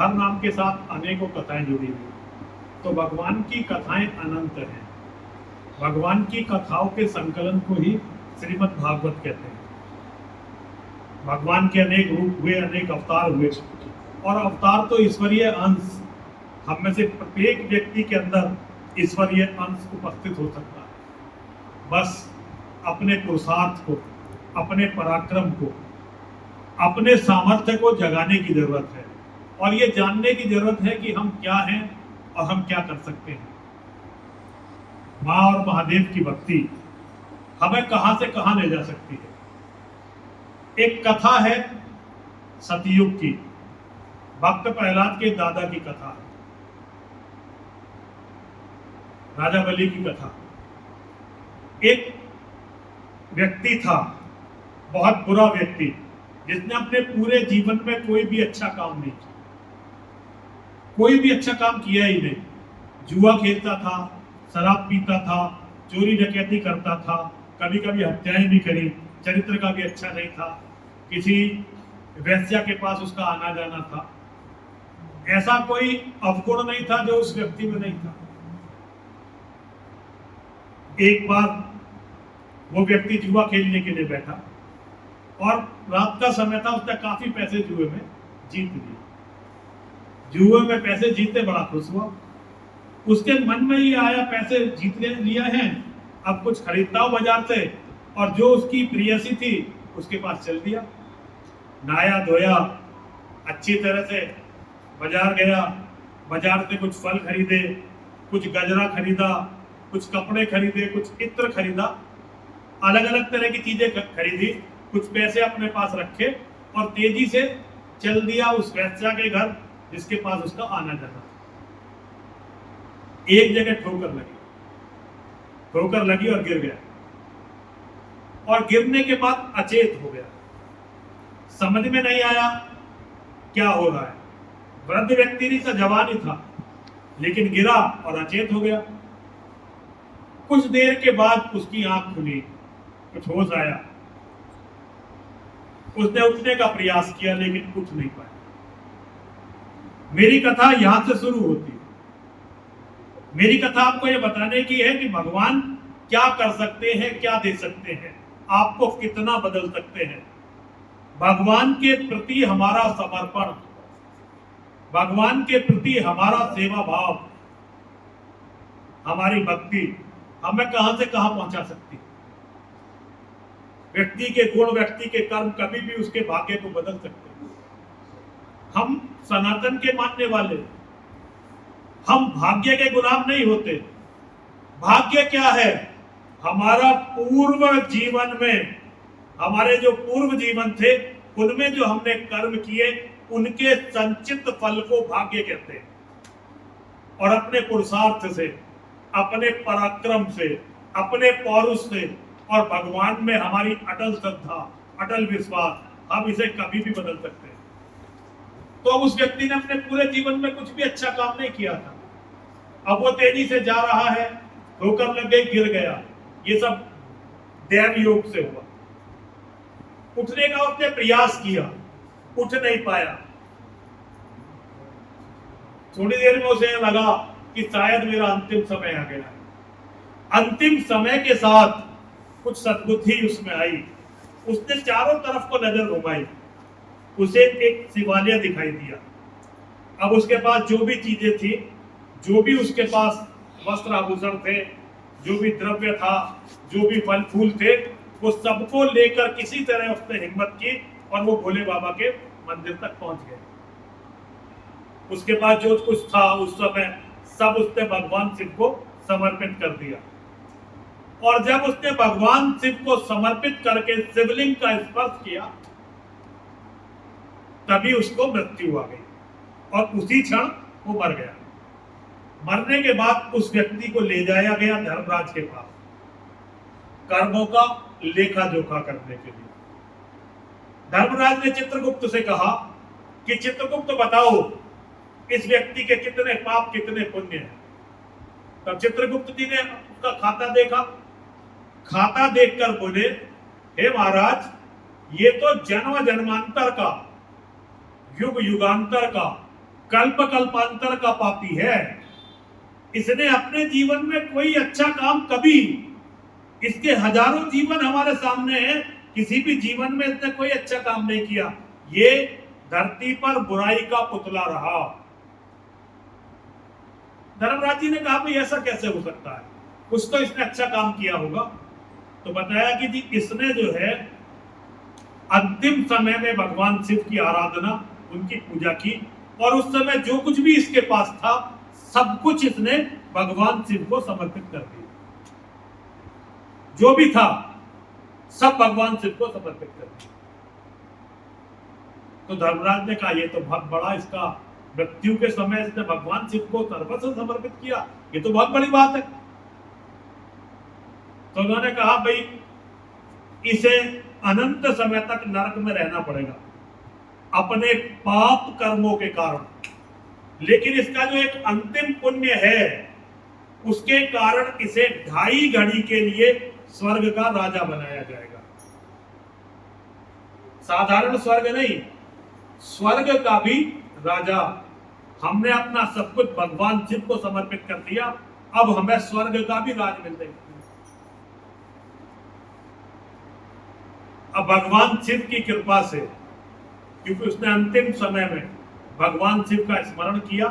हर नाम के साथ अनेकों कथाएं जुड़ी हुई। तो भगवान की कथाएं अनंत हैं। भगवान की कथाओं के संकलन को ही श्रीमद् भागवत कहते हैं। भगवान के अनेक रूप हुए, अनेक अवतार हुए, और अवतार तो ईश्वरीय अंश, हम में से प्रत्येक व्यक्ति के अंदर ईश्वरीय अंश उपस्थित हो सकता है। बस अपने पुरुषार्थ को, अपने पराक्रम को, अपने सामर्थ्य को जगाने की जरूरत है, और ये जानने की जरूरत है कि हम क्या हैं और हम क्या कर सकते हैं। माँ और महादेव की भक्ति हमें कहां से कहां ले जा सकती है। एक कथा है सतयुग की, भक्त प्रहलाद के दादा की कथा है, राजा बलि की कथा। एक व्यक्ति था, बहुत बुरा व्यक्ति, जिसने अपने पूरे जीवन में कोई भी अच्छा काम नहीं किया, कोई भी अच्छा काम किया ही नहीं। जुआ खेलता था, शराब पीता था, चोरी डकैती करता था, कभी कभी हत्याएं भी करी, चरित्र का भी अच्छा नहीं था, किसी वैश्या के पास उसका आना जाना था। ऐसा कोई अवगुण नहीं था जो उस व्यक्ति में नहीं था। एक बार वो व्यक्ति जुआ खेलने के लिए बैठा, और रात का समय था, उसने काफी पैसे जुए में जीत लिए। जुए में पैसे जीते बड़ा खुश हुआ। उसके मन में ही आया, पैसे जीत लिया है, अब कुछ खरीदता हूं बाजार से, और जो उसकी प्रियसी थी उसके पास चल दिया। नहाया धोया, अच्छी तरह से बाजार गया, बाजार से कुछ फल खरीदे, कुछ गजरा खरीदा, कुछ कपड़े खरीदे, कुछ इत्र खरीदा, अलग अलग तरह की चीजें खरीदी, कुछ पैसे अपने पास रखे, और तेजी से चल दिया उस वैश्या के घर जिसके पास उसका आना जाना था। एक जगह ठोकर लगी और गिर गया, और गिरने के बाद अचेत हो गया। समझ में नहीं आया क्या हो रहा है। वृद्ध व्यक्ति नहीं था, जवान ही था, लेकिन गिरा और अचेत हो गया। कुछ देर के बाद उसकी आंख खुली, कुछ होश आया, उसने उठने का प्रयास किया, लेकिन उठ नहीं पाया। मेरी कथा यहां से शुरू होती है। मेरी कथा आपको यह बताने की है कि भगवान क्या कर सकते हैं, क्या दे सकते हैं, आपको कितना बदल सकते हैं। भगवान के प्रति हमारा समर्पण, भगवान के प्रति हमारा सेवा भाव, हमारी भक्ति हमें कहां से कहां पहुंचा सकती है। व्यक्ति के गुण, व्यक्ति के कर्म कभी भी उसके भाग्य को बदल सकते हैं। हम सनातन के मानने वाले, हम भाग्य के गुलाम नहीं होते। भाग्य क्या है? हमारा पूर्व जीवन में, हमारे जो पूर्व जीवन थे उनमें जो हमने कर्म किए, उनके संचित फल को भाग्य कहते हैं। और अपने पुरुषार्थ से, अपने पराक्रम से, अपने पौरुष से और भगवान में हमारी अटल श्रद्धा, अटल विश्वास, हम इसे कभी भी बदल सकते हैं। तो अब उस व्यक्ति ने अपने पूरे जीवन में कुछ भी अच्छा काम नहीं किया था। अब वो तेजी से जा रहा है, ठोकर लग गई, गिर गया। ये सब दैव योग से हुआ। उठने का उसने प्रयास किया, उठ नहीं पाया। थोड़ी देर में उसे लगा कि शायद मेरा अंतिम समय आ गया। अंतिम समय के साथ कुछ सद्बुद्धि उसमें आई। उसने चारों तरफ को नजर घुमाई, उसे एक शिवालय दिखाई दिया। अब उसके पास जो भी चीजें थी, जो भी उसके पास वस्त्र आभूषण थे, जो भी द्रव्य था, जो भी फल फूल थे, वो सबको लेकर किसी तरह उसने हिम्मत की और वो भोले बाबा के मंदिर तक पहुंच गए। उसके पास जो कुछ था उस समय सब उसने भगवान शिव को समर्पित कर दिया। और जब उसने भगवान शिव को समर्पित करके शिवलिंग का स्पर्श किया, तभी उसको मृत्यु आ गई और उसी क्षण वो मर गया। मरने के बाद उस व्यक्ति को ले जाया गया धर्मराज के पास, कर्मों का लेखा जोखा करने के लिए। धर्मराज ने चित्रगुप्त से कहा कि चित्रगुप्त बताओ, इस व्यक्ति के कितने पाप कितने पुण्य हैं। तब चित्रगुप्त जी ने उसका खाता देखा। खाता देखकर बोले, हे महाराज, ये तो जन्म जन्मांतर का, युग युगांतर का कल्प कल्पांतर का पापी है। इसने अपने जीवन में कोई अच्छा काम कभी, इसके हजारों जीवन हमारे सामने हैं, किसी भी जीवन में इसने कोई अच्छा काम नहीं किया। ये धरती पर बुराई का पुतला रहा। धर्मराज जी ने कहा भाई ऐसा कैसे हो सकता है, कुछ तो इसने अच्छा काम किया होगा। तो बताया कि जी इसने जो है अंतिम समय में भगवान शिव की आराधना, उनकी पूजा की, और उस समय जो कुछ भी इसके पास था सब कुछ इसने भगवान शिव को समर्पित कर दिया। जो भी था सब भगवान शिव को समर्पित कर दिया। तो धर्मराज ने कहा ये तो बहुत बड़ा, इसका मृत्यु के समय इसने भगवान शिव को सर्वस्व समर्पित किया, ये तो बहुत बड़ी बात है। तो उन्होंने कहा भाई इसे अनंत समय तक नरक में रहना पड़ेगा अपने पाप कर्मों के कारण, लेकिन इसका जो एक अंतिम पुण्य है उसके कारण इसे 2.5 घड़ी के लिए स्वर्ग का राजा बनाया जाएगा। साधारण स्वर्ग नहीं, स्वर्ग का भी राजा। हमने अपना सब कुछ भगवान शिव को समर्पित कर दिया, अब हमें स्वर्ग का भी राज मिल जाएगा। अब भगवान शिव की कृपा से, क्योंकि उसने अंतिम समय में भगवान शिव का स्मरण किया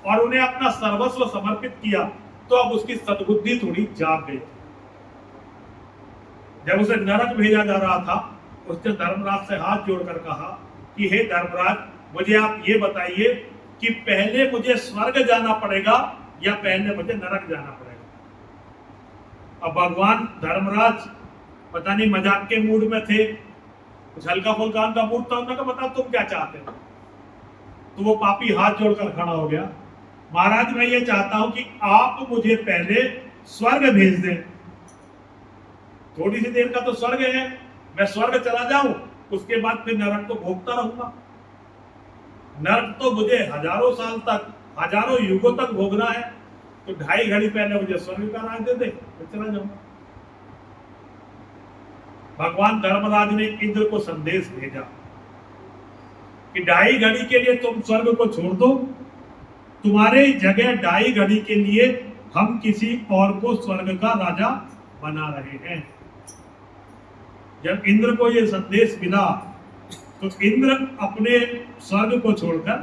और उन्हें अपना सर्वस्व समर्पित किया, तो अब उसकी सद्बुद्धि थोड़ी जाग गई। जब उसे नरक भेजा जा रहा था, उसने धर्मराज से हाथ जोड़कर कहा कि हे धर्मराज, मुझे आप ये बताइए कि पहले मुझे स्वर्ग जाना पड़ेगा या पहले मुझे नरक जाना पड़ेगा। अब भगवान धर्मराज पता नहीं मजाक के मूड में थे, कुछ हल्का फुल्का का मूड था, उन्होंने कहा बता तुम क्या चाहते हो। तो वो पापी हाथ जोड़कर खड़ा हो गया, महाराज मैं ये चाहता हूं कि आप मुझे पहले स्वर्ग भेज दें, थोड़ी सी देर का तो स्वर्ग है, मैं स्वर्ग चला जाऊं, उसके बाद फिर नरक को भोगता रहूंगा। नरक तो मुझे हजारों साल तक, हजारों युगों तक भोगना है, तो 2.5 घड़ी पहले मुझे स्वर्ग का राज दे दे, फिर चला जाऊंगा। भगवान धर्मराज ने इंद्र को संदेश भेजा कि 2.5 घड़ी के लिए तुम स्वर्ग को छोड़ दो, तुम्हारे जगह 2.5 घड़ी के लिए हम किसी और को स्वर्ग का राजा बना रहे हैं। जब इंद्र को यह संदेश मिला तो इंद्र अपने स्वर्ग को छोड़कर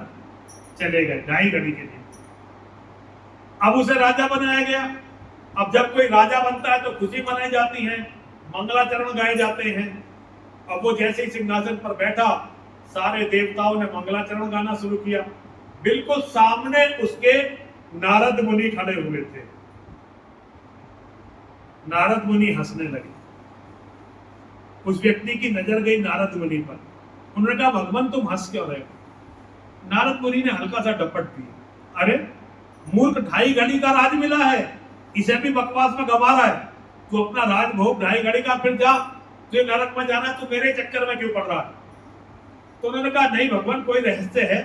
चले गए 2.5 घड़ी के लिए। अब उसे राजा बनाया गया। अब जब कोई राजा बनता है तो खुशी मनाई जाती है, मंगलाचरण गाए जाते हैं। अब वो जैसे ही सिंहासन पर बैठा, सारे देवताओं ने मंगलाचरण गाना शुरू किया। बिल्कुल सामने उसके नारद मुनि खड़े हुए थे। नारद मुनि हंसने लगे। उस व्यक्ति की नजर गई नारद मुनि पर। उन्होंने कहा भगवान तुम हंस क्यों रहे हो। नारद मुनि ने हल्का सा डपट दिया, अरे मूर्ख, 2.5 घड़ी का राज मिला है, इसे भी बकवास में गवा रहा है। तू अपना राज भोग 2.5 घड़ी का, फिर जा, तुझे नरक में जाना, तू मेरे चक्कर में क्यों पड़ रहा है। तो उन्होंने कहा नहीं भगवान कोई रहस्य है,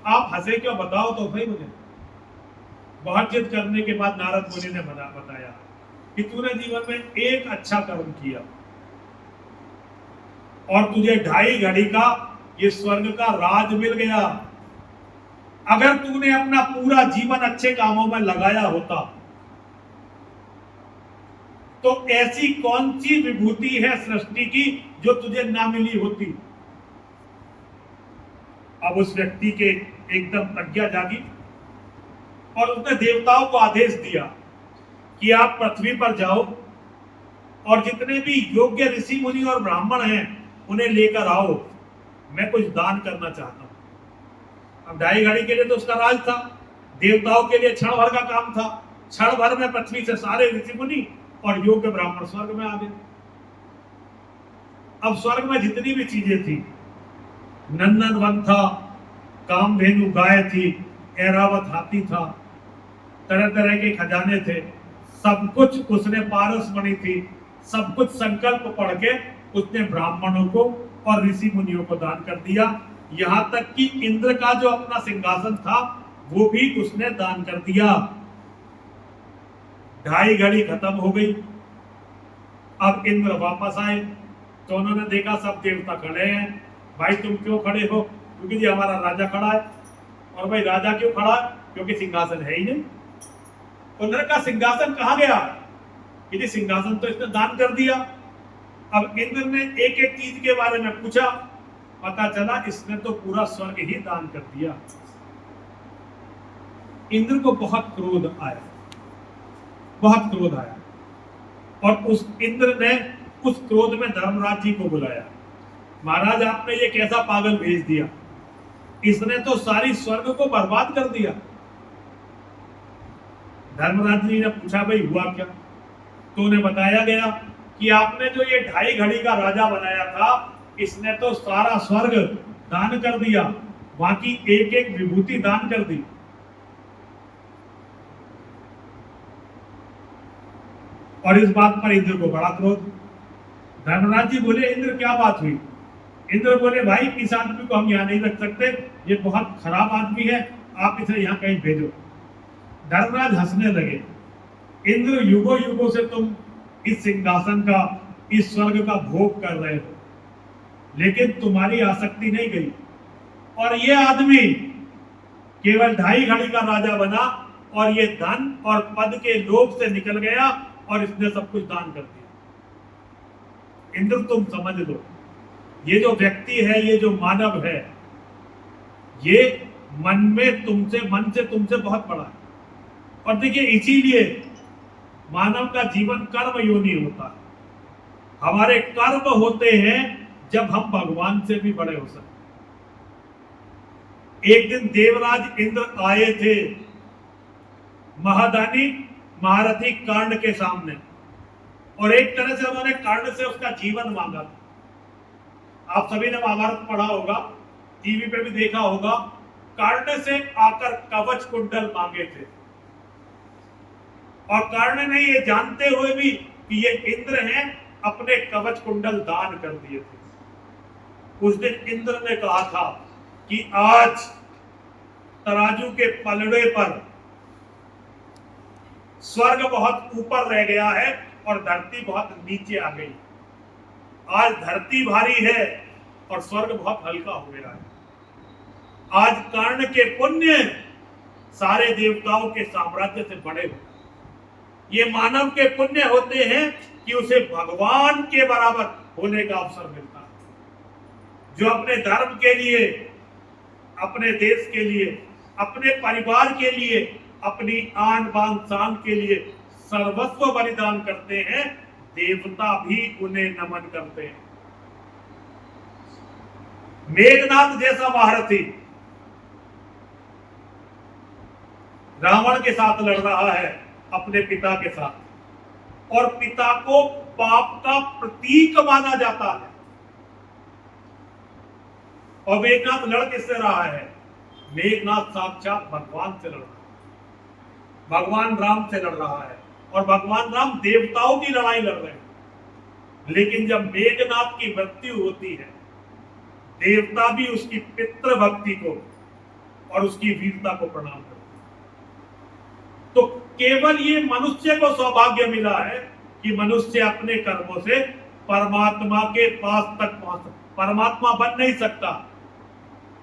आप हंसे क्यों, बताओ तो सही मुझे। बहुत जिद करने के बाद नारद मुनि ने बताया कि तूने जीवन में एक अच्छा कर्म किया और तुझे 2.5 घड़ी का ये स्वर्ग का राज मिल गया। अगर तूने अपना पूरा जीवन अच्छे कामों में लगाया होता तो ऐसी कौन सी विभूति है सृष्टि की जो तुझे ना मिली होती। अब उस व्यक्ति के एकदम प्रज्ञा जागी और उसने देवताओं को आदेश दिया कि आप पृथ्वी पर जाओ और जितने भी योग्य ऋषि मुनि और ब्राह्मण हैं उन्हें लेकर आओ, मैं कुछ दान करना चाहता हूं। अब 2.5 घड़ी के लिए तो उसका राज था, देवताओं के लिए क्षण भर का काम था। क्षण भर में पृथ्वी से सारे ऋषि मुनि और योग्य ब्राह्मण स्वर्ग में आ गए। अब स्वर्ग में जितनी भी चीजें थी, नंदन वन था, कामधेनु गाय थी, ऐरावत हाथी था, तरह तरह के खजाने थे, सब कुछ उसने, पारस मणि थी, सब कुछ संकल्प पढ़ के उसने ब्राह्मणों को और ऋषि मुनियों को दान कर दिया। यहां तक कि इंद्र का जो अपना सिंहासन था वो भी उसने दान कर दिया। 2.5 घड़ी खत्म हो गई। अब इंद्र वापस आए तो उन्होंने देखा सब देवता खड़े हैं। भाई तुम क्यों खड़े हो? क्योंकि जी हमारा राजा खड़ा है और भाई राजा क्यों खड़ा? क्योंकि सिंहासन है ही नहीं। उन्होंने कहा सिंहासन कहाँ गया? यदि सिंहासन तो इसने दान कर दिया। अब इंद्र ने एक एक चीज के बारे में पूछा, पता चला इसने तो पूरा स्वर्ग ही दान कर दिया। इंद्र को बहुत क्रोध आया, बहुत क्रोध आया, और उस इंद्र ने उस क्रोध में धर्मराज जी को बुलाया। महाराज आपने ये कैसा पागल भेज दिया, इसने तो सारी स्वर्ग को बर्बाद कर दिया। धर्मराज जी ने पूछा भाई हुआ क्या? तो उन्हें बताया गया कि आपने जो ये 2.5 घड़ी का राजा बनाया था, इसने तो सारा स्वर्ग दान कर दिया, बाकी एक एक विभूति दान कर दी। और इस बात पर इंद्र को बड़ा क्रोध। धर्मराज जी बोले इंद्र क्या बात हुई? इंद्र बोले भाई इस आदमी को हम यहाँ नहीं रख सकते, ये बहुत खराब आदमी है, आप इसे यहाँ कहीं भेजो। धर्मराज हंसने लगे। इंद्र युगों युगों से तुम इस सिंहासन का, इस स्वर्ग का भोग कर रहे हो, लेकिन तुम्हारी आसक्ति नहीं गई, और ये आदमी केवल 2.5 घड़ी का राजा बना और ये धन और पद के लोभ से निकल गया और इसने सब कुछ दान कर दिया। इंद्र तुम समझ लो, ये जो व्यक्ति है, ये जो मानव है, ये मन से तुमसे बहुत बड़ा है। और देखिए इसीलिए मानव का जीवन कर्म योनि होता है। हमारे कर्म होते हैं जब हम भगवान से भी बड़े हो सकते। एक दिन देवराज इंद्र आए थे महादानी महारथी कर्ण के सामने, और एक तरह से उन्होंने कर्ण से उसका जीवन मांगा था। आप सभी ने महाभारत पढ़ा होगा, टीवी पे भी देखा होगा। कर्ण से आकर कवच कुंडल मांगे थे, और कर्ण ने ये जानते हुए भी कि ये इंद्र हैं, अपने कवच कुंडल दान कर दिए थे। उस दिन इंद्र ने कहा था कि आज तराजू के पलड़े पर स्वर्ग बहुत ऊपर रह गया है और धरती बहुत नीचे आ गई। आज धरती भारी है और स्वर्ग बहुत हल्का हो गया है। आज कर्ण के पुण्य सारे देवताओं के साम्राज्य से बड़े हो। ये मानव के पुण्य होते हैं कि उसे भगवान के बराबर होने का अवसर मिलता है। जो अपने धर्म के लिए, अपने देश के लिए, अपने परिवार के लिए, अपनी आन बान शान के लिए सर्वस्व बलिदान करते हैं, देवता भी उन्हें नमन करते हैं। मेघनाथ जैसा महारथी रावण के साथ लड़ रहा है, अपने पिता के साथ, और पिता को पाप का प्रतीक माना जाता है। और मेघनाथ लड़ किससे रहा है? मेघनाथ साक्षात भगवान से लड़ रहा है, भगवान राम से लड़ रहा है, और भगवान राम देवताओं की लड़ाई लड़ रहे हैं। लेकिन जब मेघनाथ की मृत्यु होती है, देवता भी उसकी पितृ भक्ति को और उसकी वीरता को प्रणाम करते हैं। तो केवल ये मनुष्य को सौभाग्य मिला है कि मनुष्य अपने कर्मों से परमात्मा के पास तक पहुंच सकता। परमात्मा बन नहीं सकता,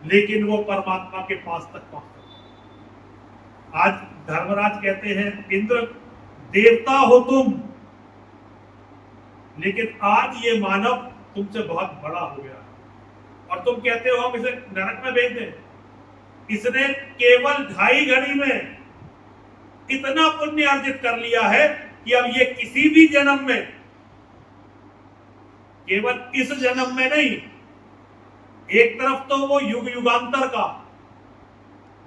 लेकिन वो परमात्मा के पास तक पहुंच सकता। आज धर्मराज कहते हैं इंद्र देवता हो तुम, लेकिन आज ये मानव तुमसे बहुत बड़ा हो गया, और तुम कहते हो हम इसे नरक में भेज दें। इसने केवल 2.5 घड़ी में इतना पुण्य अर्जित कर लिया है कि अब ये किसी भी जन्म में, केवल इस जन्म में नहीं, एक तरफ तो वो युग युगांतर का,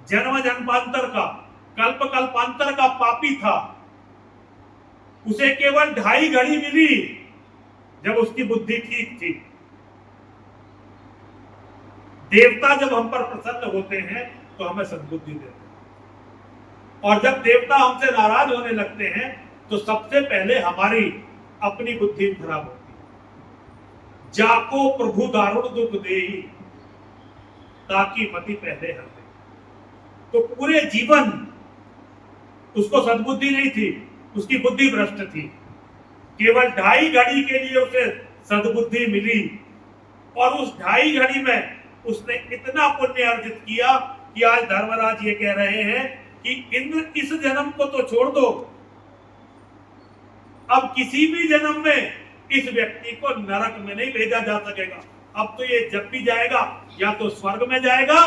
जन्म जन्मांतर का, कल्प कल्पांतर का पापी था। उसे केवल 2.5 घड़ी मिली जब उसकी बुद्धि ठीक थी। देवता जब हम पर प्रसन्न होते हैं तो हमें सद्बुद्धि देते हैं, और जब देवता हमसे नाराज होने लगते हैं तो सबसे पहले हमारी अपनी बुद्धि खराब होती है। जाको प्रभु दारुण दुख देही, ताकि मति पहले हर दे। तो पूरे जीवन उसको सद्बुद्धि नहीं थी, उसकी बुद्धि भ्रष्ट थी। केवल 2.5 घड़ी के लिए उसे सद्बुद्धि मिली, और उस 2.5 घड़ी में उसने इतना पुण्य अर्जित किया कि आज धर्मराज ये कह रहे हैं कि इंद्र इस जन्म को तो छोड़ दो, अब किसी भी जन्म में इस व्यक्ति को नरक में नहीं भेजा जा सकेगा। अब तो ये जब भी जाएगा या तो स्वर्ग में जाएगा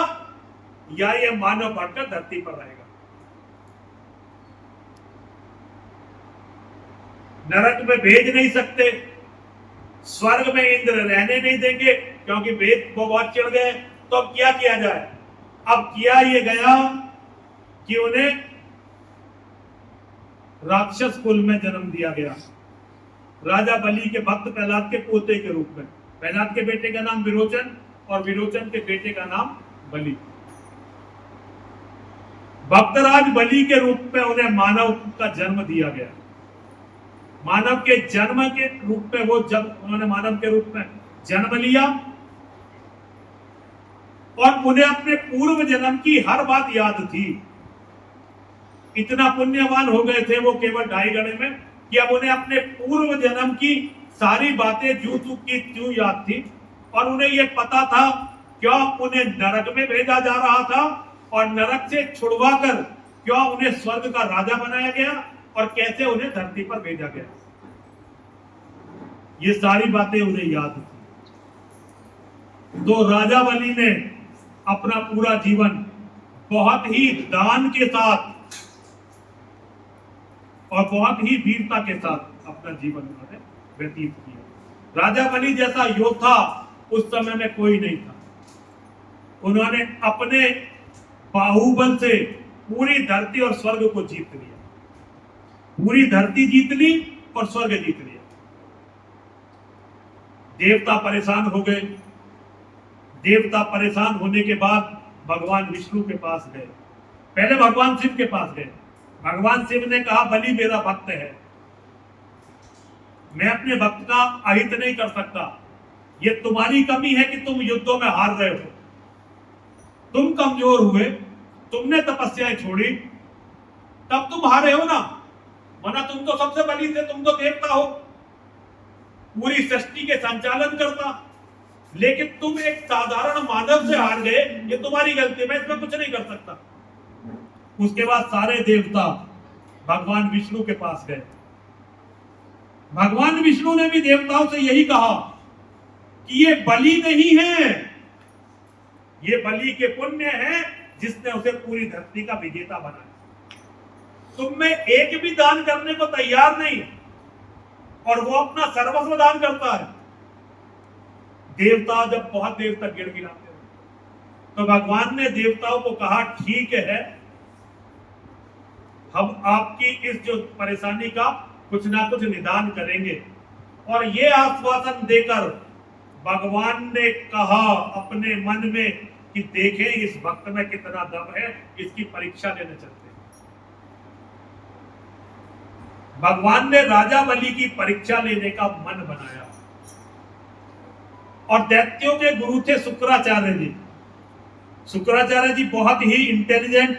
या ये मानव बनकर धरती पर रहेगा। नरक में भेज नहीं सकते, स्वर्ग में इंद्र रहने नहीं देंगे क्योंकि वेद को बहुत चिढ़ गए। तो अब क्या किया जाए? अब किया ये गया कि उन्हें राक्षस कुल में जन्म दिया गया, राजा बलि के भक्त प्रहलाद के पोते के रूप में। प्रहलाद के बेटे का नाम विरोचन और विरोचन के बेटे का नाम बलि। भक्तराज बलि के रूप में उन्हें मानव का जन्म दिया गया। मानव के जन्म के रूप में वो जब उन्होंने मानव के रूप में जन्म लिया और उन्हें अपने पूर्व जन्म की हर बात याद थी। इतना पुण्यवान हो गए थे वो केवल 2.5 घड़े में कि अब उन्हें अपने पूर्व जन्म की सारी बातें जू तू की त्यों याद थी और उन्हें यह पता था क्यों उन्हें नरक में भेजा जा रहा था और नरक से छुड़वाकर क्यों उन्हें स्वर्ग का राजा बनाया गया और कैसे उन्हें धरती पर भेजा गया। ये सारी बातें उन्हें याद थी। तो राजा बलि ने अपना पूरा जीवन बहुत ही दान के साथ और बहुत ही वीरता के साथ अपना जीवन उन्होंने व्यतीत किया। राजा बलि जैसा योद्धा उस समय में कोई नहीं था। उन्होंने अपने बाहुबल से पूरी धरती और स्वर्ग को जीत लिया, पूरी धरती जीत ली और स्वर्ग जीत लिया। देवता परेशान हो गए। देवता परेशान होने के बाद भगवान विष्णु के पास गए। पहले भगवान शिव के पास गए। भगवान शिव ने कहा बलि मेरा भक्त है, मैं अपने भक्त का अहित नहीं कर सकता। ये तुम्हारी कमी है कि तुम युद्धों में हार रहे हो, तुम कमजोर हुए, तुमने तपस्याएं छोड़ी, तब तुम हारे हो ना, वरना तुम तो सबसे बलि थे, तुम तो देवता हो, पूरी सृष्टि के संचालन करता, लेकिन तुम एक साधारण मानव से हार गए, ये तुम्हारी गलती, मैं इसमें कुछ नहीं कर सकता। उसके बाद सारे देवता भगवान विष्णु के पास गए। भगवान विष्णु ने भी देवताओं से यही कहा कि ये बलि नहीं है, ये बलि के पुण्य है जिसने उसे पूरी धरती का विजेता बनाया। तुम में एक भी दान करने को तैयार नहीं और वो अपना सर्वस्व दान करता है। देवता जब बहुत देर तक गिड़गिड़ाते रहे तो भगवान ने देवताओं को कहा ठीक है, हम आपकी इस जो परेशानी का कुछ ना कुछ निदान करेंगे। और ये आश्वासन देकर भगवान ने कहा अपने मन में कि देखें इस भक्त में कितना दम है, इसकी परीक्षा लेने चलते हैं। भगवान ने राजा बलि की परीक्षा लेने का मन बनाया और दैत्यों के गुरु थे शुक्राचार्य जी। शुक्राचार्य जी बहुत ही इंटेलिजेंट,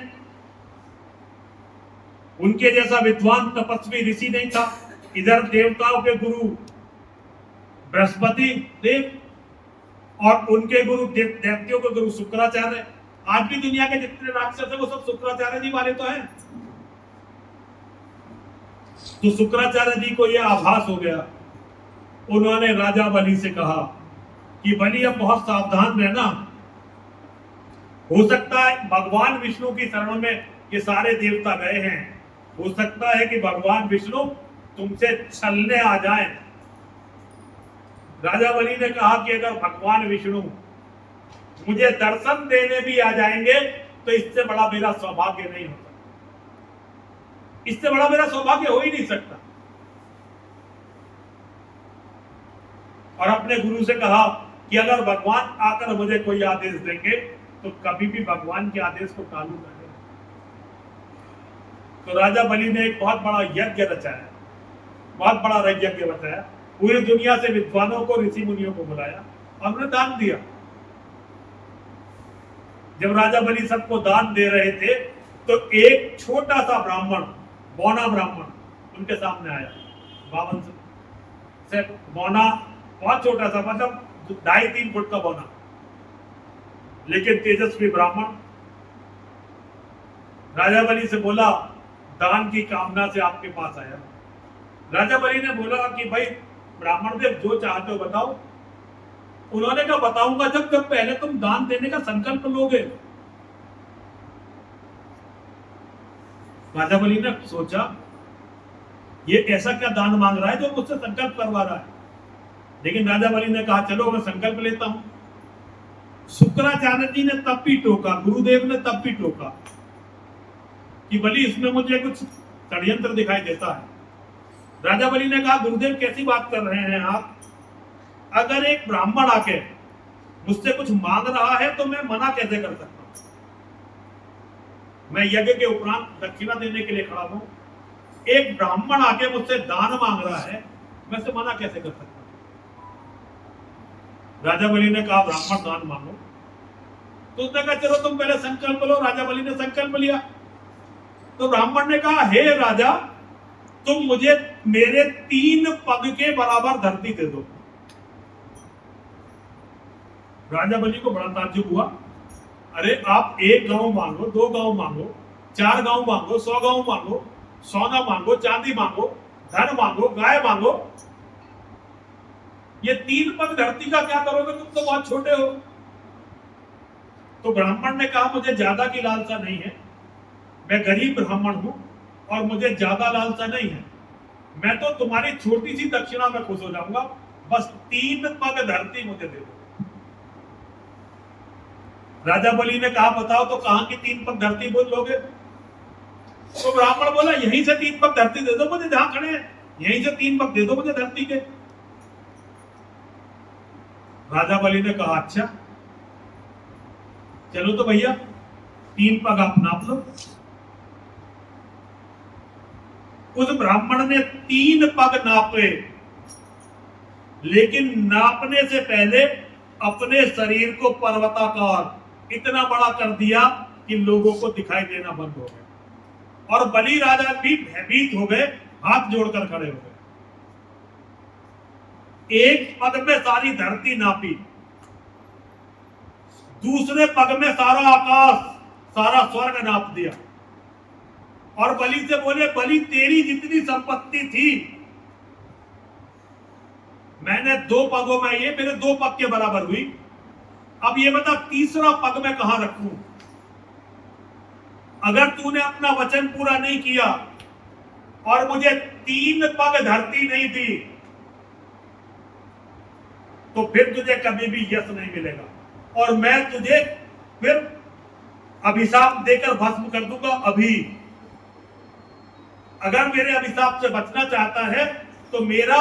उनके जैसा विद्वान तपस्वी ऋषि नहीं था। इधर देवताओं के गुरु बृहस्पति देव और उनके गुरु दैत्यों के गुरु शुक्राचार्य। आज भी दुनिया के जितने राक्षस है वो सब शुक्राचार्य जी वाले तो हैं। तो शुक्राचार्य जी को यह आभास हो गया। उन्होंने राजा बलि से कहा कि बलि अब बहुत सावधान रहना, हो सकता है भगवान विष्णु की शरण में ये सारे देवता गए हैं, हो सकता है कि भगवान विष्णु तुमसे छलने आ जाएं। राजा बलि ने कहा कि अगर भगवान विष्णु मुझे दर्शन देने भी आ जाएंगे तो इससे बड़ा मेरा सौभाग्य नहीं होता, इससे बड़ा मेरा सौभाग्य हो ही नहीं सकता। और अपने गुरु से कहा कि अगर भगवान आकर मुझे कोई आदेश देंगे तो कभी भी भगवान के आदेश को टालू न करें। तो राजा बलि ने एक बहुत बड़ा यज्ञ रचाया, बहुत बड़ा यज्ञ बताया, पूरी दुनिया से विद्वानों को, ऋषि मुनियों को बुलाया और उन्हें दान दिया। जब राजा बलि सबको दान दे रहे थे तो एक छोटा सा ब्राह्मण, बौना ब्राह्मण उनके सामने आया। 52 से बौना, बहुत छोटा सा, मतलब 2.5-3 फुट का बौना, लेकिन तेजस्वी ब्राह्मण। राजा बलि से बोला, दान की कामना से आपके पास आया। राजा बलि ने बोला कि भाई ब्राह्मण देव जो चाहते हो बताओ। उन्होंने कहा बताऊंगा जब पहले तुम दान देने का संकल्प लोगे। राजा बलि ने सोचा ये ऐसा क्या दान मांग रहा है जो मुझसे संकल्प करवा रहा है। लेकिन राजा बलि ने कहा चलो मैं संकल्प लेता हूं। शुक्राचार्य जी ने तब भी टोका, गुरुदेव ने तब भी टोका कि बलि इसमें मुझे कुछ षड्यंत्र दिखाई देता है। राजा बलि ने कहा गुरुदेव कैसी बात कर रहे हैं आप? अगर एक ब्राह्मण आके मुझसे कुछ मांग रहा है तो मैं मना कैसे कर सकता हूं? मैं यज्ञ के उपरांत दक्षिणा देने के लिए खड़ा हूं। एक ब्राह्मण आके मुझसे दान मांग रहा है, मैं से मना कैसे कर सकता हूं? राजा बलि ने कहा ब्राह्मण दान मांगो। तो उसने कहा चलो तुम पहले संकल्प लो। राजा बलि ने संकल्प लिया। तो ब्राह्मण ने कहा हे राजा, तुम मुझे मेरे 3 पग के बराबर धरती दे दो। राजा बलि को बड़ा ताज्जुब हुआ। अरे आप 1 गांव मांगो, 2 गांव मांगो, 4 गांव मांगो, 100 गांव मांगो, सोना मांगो, चांदी मांगो, धन मांगो, गाय मांगो, ये 3 पग धरती का क्या करोगे? तुम तो बहुत छोटे हो। तो ब्राह्मण ने कहा मुझे ज्यादा की लालसा नहीं है, मैं गरीब ब्राह्मण हूं और मुझे ज्यादा लालसा नहीं है। मैं तो तुम्हारी छोटी सी दक्षिणा में खुश हो जाऊंगा, बस 3 पग धरती मुझे दे दो। राजा बलि ने कहा बताओ तो कहां की 3 पग धरती बोल लोगे? तो ब्राह्मण बोला यहीं से 3 पग धरती दे दो मुझे, जहां खड़े हैं यहीं से 3 पग दे दो मुझे धरती के। राजा बलि ने कहा अच्छा चलो तो भैया 3 पग आप नाप लो। उस ब्राह्मण ने 3 पग नापे, लेकिन नापने से पहले अपने शरीर को पर्वताकार इतना बड़ा कर दिया कि लोगों को दिखाई देना बंद हो गया। और बलि राजा भी भयभीत हो गए, हाथ जोड़कर खड़े हो गए। एक पग में सारी धरती नापी, दूसरे पग में सारा आकाश, सारा स्वर्ग नाप दिया। और बलि से बोले बलि तेरी जितनी संपत्ति थी मैंने 2 पगों में ये मेरे 2 पग के बराबर हुई। अब ये बता तीसरा पग मैं कहां रखूं? अगर तूने अपना वचन पूरा नहीं किया और मुझे 3 पग धरती नहीं दी तो फिर तुझे कभी भी यश नहीं मिलेगा और मैं तुझे फिर अभिशाप देकर भस्म कर दूंगा। अभी अगर मेरे अभिशाप से बचना चाहता है तो मेरा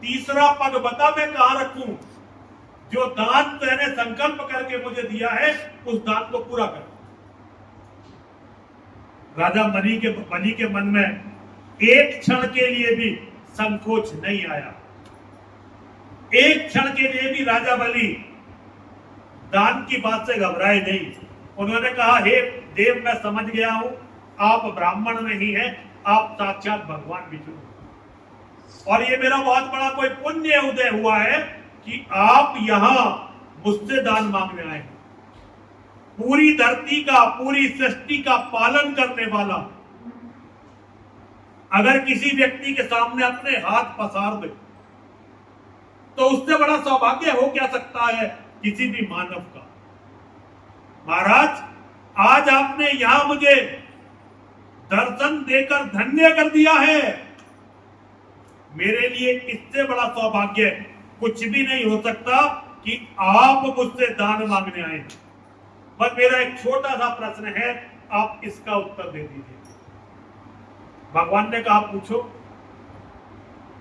तीसरा पग बता मैं कहां रखूं? जो दान तेने संकल्प करके मुझे दिया है उस दान को पूरा कर। राजा बलि के मन में एक क्षण के लिए भी संकोच नहीं आया। एक क्षण के लिए भी राजा बलि दान की बात से घबराए नहीं। उन्होंने कहा हे देव मैं समझ गया हूं, आप ब्राह्मण नहीं हैं, आप साक्षात भगवान विष्णु। और ये मेरा बहुत बड़ा कोई पुण्य उदय हुआ है कि आप यहां मुझसे दान मांगने आए। पूरी धरती का, पूरी सृष्टि का पालन करने वाला अगर किसी व्यक्ति के सामने अपने हाथ पसार दे तो उससे बड़ा सौभाग्य हो क्या सकता है किसी भी मानव का। महाराज आज आपने यहां मुझे दर्शन देकर धन्य कर दिया है। मेरे लिए इससे बड़ा सौभाग्य कुछ भी नहीं हो सकता कि आप मुझसे दान मांगने आए। बस मेरा एक छोटा सा प्रश्न है, आप इसका उत्तर दे दीजिए। भगवान ने कहा पूछो।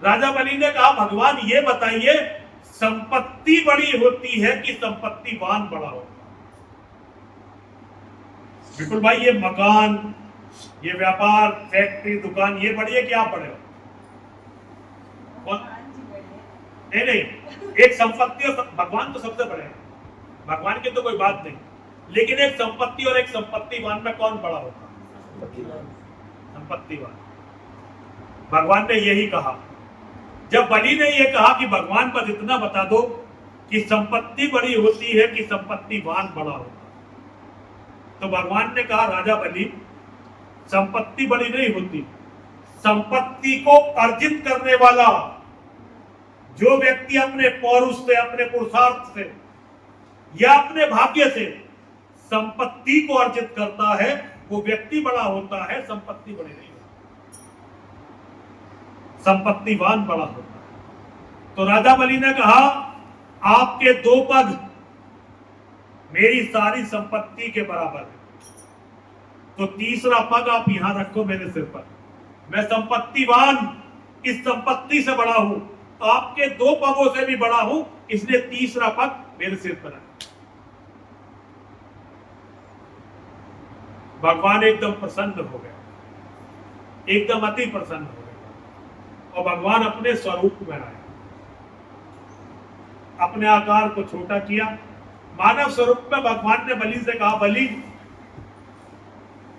राजा बलि ने कहा भगवान ये बताइए संपत्ति बड़ी होती है कि संपत्तिवान बड़ा होता है? विपुल भाई ये मकान, ये व्यापार, फैक्ट्री, दुकान ये बड़ी है कि आप बड़े हो? नहीं नहीं, एक संपत्ति और भगवान तो सबसे बड़े हैं, भगवान की तो कोई बात नहीं। लेकिन एक संपत्ति और एक संपत्तिवान में कौन बड़ा होता है? संपत्तिवान। भगवान ने यही कहा। जब बलि ने यह कहा कि भगवान पर इतना बता दो कि संपत्ति बड़ी होती है कि संपत्तिवान बड़ा होता है, तो भगवान ने कहा राजा बलि संपत्ति बड़ी नहीं होती। संपत्ति को अर्जित करने वाला जो व्यक्ति अपने पौरुष से, अपने पुरुषार्थ से या अपने भाग्य से संपत्ति को अर्जित करता है, वो व्यक्ति बड़ा होता है, संपत्ति बड़ी नहीं होती। संपत्तिवान बड़ा होता है। तो राजा बलि ने कहा, आपके 2 पग मेरी सारी संपत्ति के बराबर है, तो तीसरा पग आप यहां रखो मेरे सिर पर। मैं संपत्तिवान, इस संपत्ति से बड़ा हूं, आपके 2 पगों से भी बड़ा हूं, इसलिए तीसरा पग मेरे सिर पर है। भगवान एकदम प्रसन्न हो गए, एकदम अति प्रसन्न हो गए, और भगवान अपने स्वरूप में आए, अपने आकार को छोटा किया। मानव स्वरूप में भगवान ने बलि से कहा, बलि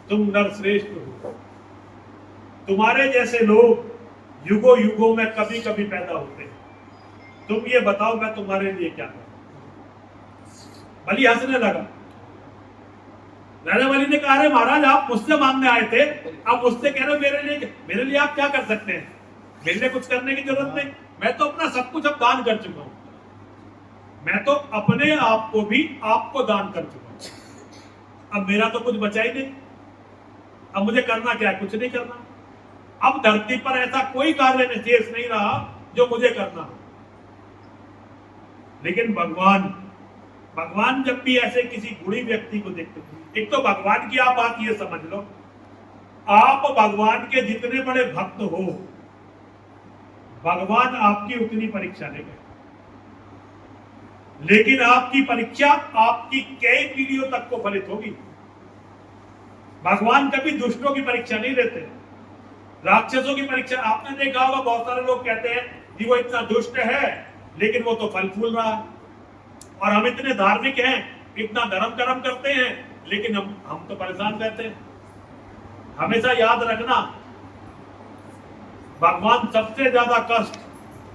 तुम नरश्रेष्ठ हो, तुम्हारे जैसे लोग युगों युगों में कभी कभी पैदा होते हैं, तुम ये बताओ मैं तुम्हारे लिए क्या करूं। बलि हंसने लगा। राजा बलि ने कहा, अरे महाराज आप मुझसे मांगने आए थे, अब मुझसे कह रहे हो मेरे लिए आप क्या कर सकते हैं? मेरे लिए कुछ करने की जरूरत नहीं, मैं तो अपना सब कुछ अब दान कर चुका हूं, मैं तो अपने आप को भी आपको दान कर चुका हूं, अब मेरा तो कुछ बचा ही नहीं, अब मुझे करना क्या है? कुछ नहीं करना। अब धरती पर ऐसा कोई कार्य शेष नहीं रहा जो मुझे करना हो। लेकिन भगवान जब भी ऐसे किसी गुणी व्यक्ति को देखते, एक तो भगवान की आप बात ये समझ लो, आप भगवान के जितने बड़े भक्त हो, भगवान आपकी उतनी परीक्षा लेंगे, लेकिन आपकी परीक्षा आपकी कई पीढ़ियों तक को फलित होगी। भगवान कभी दुष्टों की परीक्षा नहीं लेते, राक्षसों की परीक्षा। आपने देखा होगा, बहुत सारे लोग कहते हैं कि वो इतना दुष्ट है लेकिन वो तो फल फूल रहा है, और हम इतने धार्मिक हैं, इतना धर्म कर्म करते हैं, लेकिन हम तो परेशान रहते हैं। हमेशा याद रखना, भगवान सबसे ज्यादा कष्ट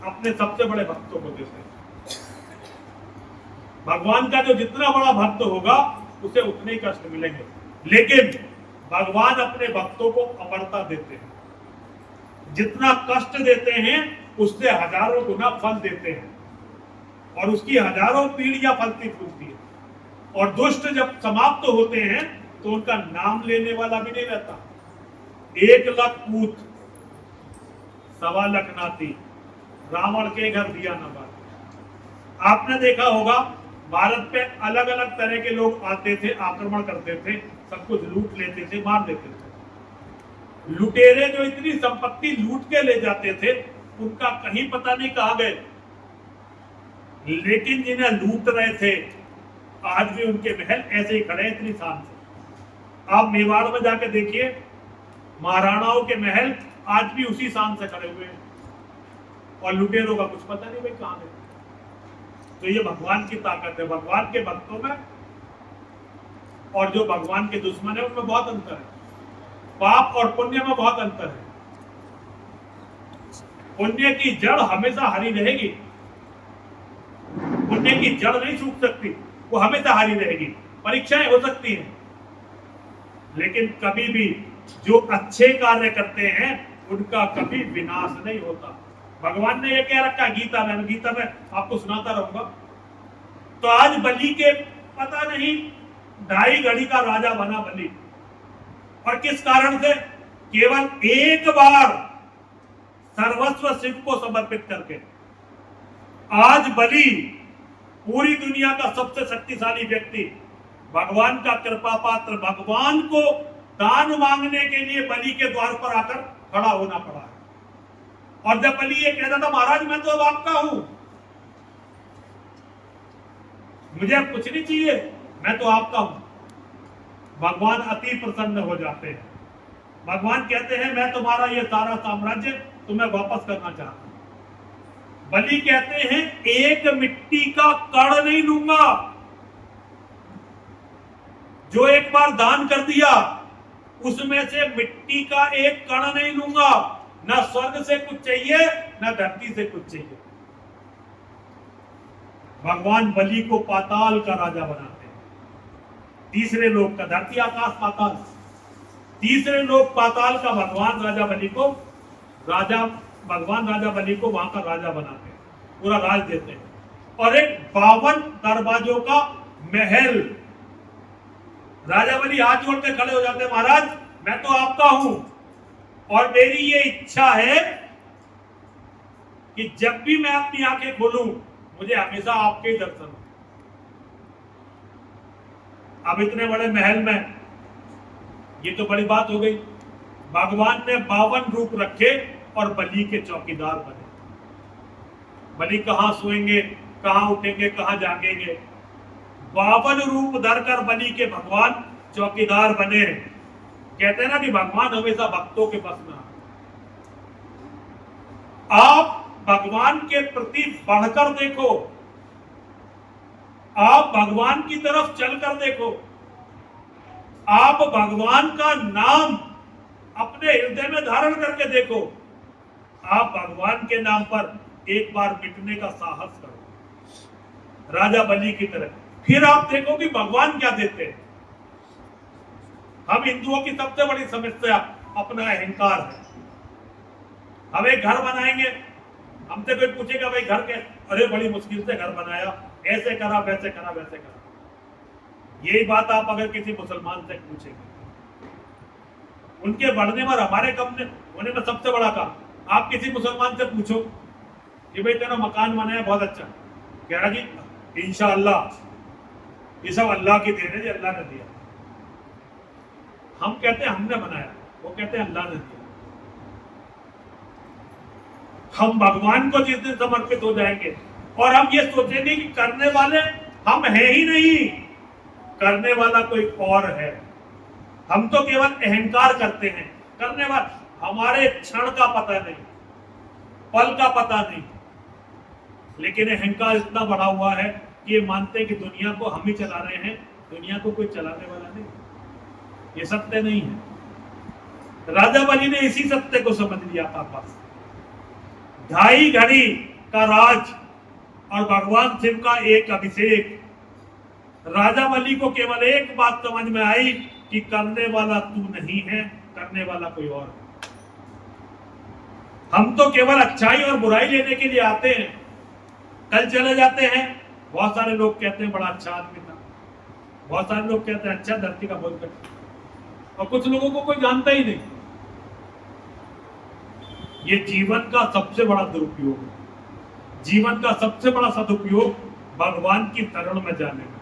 अपने सबसे बड़े भक्तों को देते हैं। भगवान का जो जितना बड़ा भक्त होगा उसे उतने ही कष्ट मिलेंगे, लेकिन भगवान अपने भक्तों को अमरता देते हैं। जितना कष्ट देते हैं उससे हजारों गुना फल देते हैं, और उसकी हजारों पीढ़ियां फलती फूलती है। और दुष्ट जब समाप्त होते हैं तो उनका नाम लेने वाला भी नहीं रहता। 1 लाख पूत 1.25 लाख नाती, रावण के घर दिया न बात। आपने देखा होगा, भारत पे अलग अलग तरह के लोग आते थे, आक्रमण करते थे, सब कुछ लूट लेते थे, मार देते थे। लुटेरे जो इतनी संपत्ति लूट के ले जाते थे, उनका कहीं पता नहीं कहां गए, लेकिन जिन्हें लूट रहे थे आज भी उनके महल ऐसे ही खड़े हैं, इतनी शान से। आप मेवाड़ में जाके देखिए, महाराणाओं के महल आज भी उसी शान से खड़े हुए हैं, और लुटेरों का कुछ पता नहीं भाई कहां गए। तो ये भगवान की ताकत है। भगवान के भक्तों में और जो भगवान के दुश्मन है उनमें बहुत अंतर है। पाप और पुण्य में बहुत अंतर है। पुण्य की जड़ हमेशा हरी रहेगी, पुण्य की जड़ नहीं सूख सकती, वो हमेशा हरी रहेगी। परीक्षाएं हो सकती हैं, लेकिन कभी भी जो अच्छे कार्य करते हैं उनका कभी विनाश नहीं होता। भगवान ने ये कह रखा गीता में आपको सुनाता रहूंगा। तो आज बलि के पता नहीं 2.5 घड़ी का राजा बना बलि, और किस कारण से? केवल एक बार सर्वस्व शिव को समर्पित करके। आज बलि पूरी दुनिया का सबसे शक्तिशाली व्यक्ति, भगवान का कृपा पात्र, भगवान को दान मांगने के लिए बलि के द्वार पर आकर खड़ा होना पड़ा है। और जब बलि ये कहता था, महाराज मैं तो अब आपका हूं, मुझे अब कुछ नहीं चाहिए, मैं तो आपका हूं, भगवान अति प्रसन्न हो जाते हैं। भगवान कहते हैं मैं तुम्हारा ये सारा साम्राज्य तुम्हें वापस करना चाहता हूं। बलि कहते हैं एक मिट्टी का कण नहीं लूंगा। जो एक बार दान कर दिया उसमें से मिट्टी का एक कण नहीं लूंगा। ना स्वर्ग से कुछ चाहिए, ना धरती से कुछ चाहिए। भगवान बलि को पाताल का राजा बनाते हैं, तीसरे लोक का, धरती आकाश पाताल। तीसरे लोक पाताल का भगवान राजा बलि को वहां का राजा बनाते हैं, पूरा राज देते हैं। और एक 52 दरवाजों का महल। राजा बलि हाथ जोड़ के खड़े हो जाते हैं, महाराज मैं तो आपका हूं और मेरी ये इच्छा है कि जब भी मैं अपनी आंखें खोलूं मुझे हमेशा आपके ही दर्शन हो। अब इतने बड़े महल में ये तो बड़ी बात हो गई। भगवान ने 52 रूप रखे और बलि के चौकीदार बने। बलि कहां सोएंगे, कहां उठेंगे, कहां जागेंगे। 52 रूप धरकर बलि के भगवान चौकीदार बने। कहते हैं ना कि भगवान हमेशा भक्तों के बस में। आप भगवान के प्रति बढ़कर देखो, आप भगवान की तरफ चलकर देखो, आप भगवान का नाम अपने हृदय में धारण करके देखो। आप भगवान के नाम पर एक बार मिटने का साहस करो राजा बलि की तरह, फिर आप देखो कि भगवान क्या देते हैं। हम हिंदुओं की सबसे बड़ी समस्या अपना अहंकार है। हम एक घर बनाएंगे, हमसे कोई पूछेगा भाई घर के, अरे बड़ी मुश्किल से घर बनाया, ऐसे करा वैसे करा वैसे करा। यही बात आप अगर किसी मुसलमान से पूछेंगे, उनके बढ़ने और हमारे कम होने में सबसे बड़ा काम। आप किसी मुसलमान से पूछो कि भाई तेरा मकान बनाया बहुत अच्छा, कह रहा जी इंशाअल्लाह ये सब अल्लाह की देन है जी, अल्लाह ने दिया। हम कहते हैं हमने बनाया, वो कहते हैं अल्लाह ने दिया। हम भगवान को जिस दिन समर्पित हो जाएंगे और हम ये सोचेंगे कि करने वाले हम हैं ही नहीं, करने वाला कोई और है। हम तो केवल अहंकार करते हैं, करने वाला हमारे क्षण का पता नहीं, पल का पता नहीं। लेकिन अहंकार इतना बढ़ा हुआ है कि ये मानते हैं कि दुनिया को हम ही चला रहे हैं, दुनिया को कोई चलाने वाला नहीं। ये सत्य नहीं है। राजा बलि ने इसी सत्य को समझ लिया था। बस 2.5 घड़ी का राज और भगवान शिव का एक अभिषेक। राजा बलि को केवल एक बात समझ में आई कि करने वाला तू नहीं है, करने वाला कोई और है। हम तो केवल अच्छाई और बुराई लेने के लिए आते हैं, कल चले जाते हैं। बहुत सारे लोग कहते हैं बड़ा अच्छा आदमी था, बहुत सारे लोग कहते हैं अच्छा धरती का बोल करता, और कुछ लोगों को कोई जानता ही नहीं। ये जीवन का सबसे बड़ा दुरुपयोग है। जीवन का सबसे बड़ा सदुपयोग भगवान की शरण में जाने में।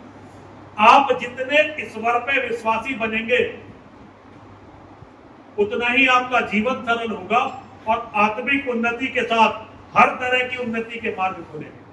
आप जितने ईश्वर पे विश्वासी बनेंगे उतना ही आपका जीवन सरल होगा और आत्मिक उन्नति के साथ हर तरह की उन्नति के मार्ग खुलेंगे।